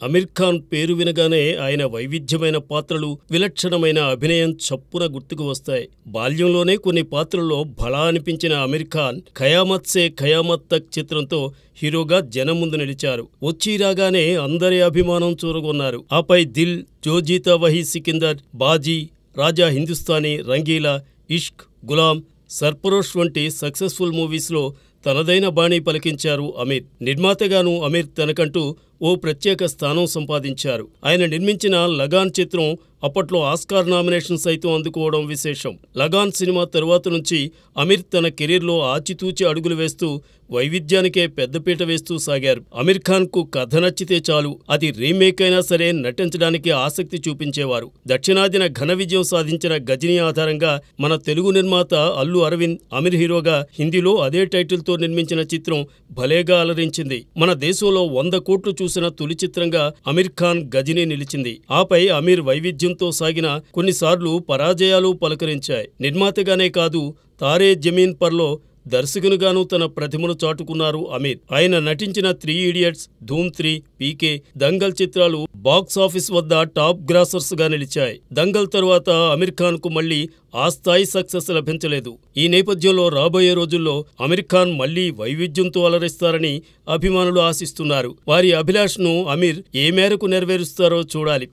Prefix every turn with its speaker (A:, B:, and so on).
A: అమీర్ ఖాన్ పేరు వినగానే ఆయన వైవిధ్యమైన పాత్రలు, విలక్షణమైన అభినయం చప్పున గుర్తుకు వస్తాయి. బాల్యంలోనే కొన్ని పాత్రల్లో భళా అనిపించిన అమీర్ ఖాన్ 'ఖయామత్ సే ఖయామత్ తక్' చిత్రంతో హీరోగా జనం ముందు నిలిచారు. వచ్చి రాగానే అందరి అభిమానం చూరగొన్నారు. ఆపై 'దిల్', 'జో జీతా వహీ సికిందర్', 'బాజీ', 'రాజా హిందుస్తానీ', 'రంగీలా', 'ఇష్క్', 'గులాం', 'సర్ఫరోష్' వంటి సక్సెస్ఫుల్ మూవీస్లో తనదైన బాణీ పలికించారు అమీర్. నిర్మాతగాను అమీర్ తనకంటూ ఓ ప్రత్యేక స్థానం సంపాదించారు. ఆయన నిర్మించిన 'లగాన్' చిత్రం అప్పట్లో ఆస్కార్ నామినేషన్ సైతం అందుకోవడం విశేషం. 'లగాన్' సినిమా తరువాత నుంచి అమీర్ తన కెరీర్లో ఆచితూచి అడుగులు వేస్తూ వైవిధ్యానికే పెద్దపీట వేస్తూ సాగారు. అమీర్ ఖాన్కు కథ నచ్చితే చాలు, అది రీమేక్ అయినా సరే నటించడానికి ఆసక్తి చూపించేవారు. దక్షిణాదిన ఘన విజయం సాధించిన 'గజినీ' ఆధారంగా మన తెలుగు నిర్మాత అల్లు అరవింద్ అమీర్ హీరోగా హిందీలో అదే టైటిల్తో నిర్మించిన చిత్రం భలేగా అలరించింది. మన దేశంలో 100 కోట్లు చూసిన తొలి చిత్రంగా అమీర్ ఖాన్ 'గజినీ' నిలిచింది. ఆపై అమీర్ వైవిధ్యంతో సాగిన కొన్నిసార్లు పరాజయాలు పలకరించాయి. నిర్మాతగానే కాదు, 'తారే జమీన్ పర్'లో దర్శకునిగానూ తన ప్రతిభను చాటుకున్నారు అమీర్. ఆయన నటించిన 3 ఇడియట్స్, 'ధూమ్ 3', 'పీకే', 'దంగల్' చిత్రాలు బాక్సాఫీస్ వద్ద టాప్ గ్రాసర్స్గా నిలిచాయి. 'దంగల్' తరువాత అమీర్ ఖాన్కు మళ్లీ ఆ స్థాయి సక్సెస్ లభించలేదు. ఈ నేపథ్యంలో రాబోయే రోజుల్లో అమీర్ ఖాన్ మళ్లీ వైవిధ్యంతో అలరిస్తారని అభిమానులు ఆశిస్తున్నారు. వారి అభిలాషను అమీర్ ఏ మేరకు నెరవేరుస్తారో చూడాలి.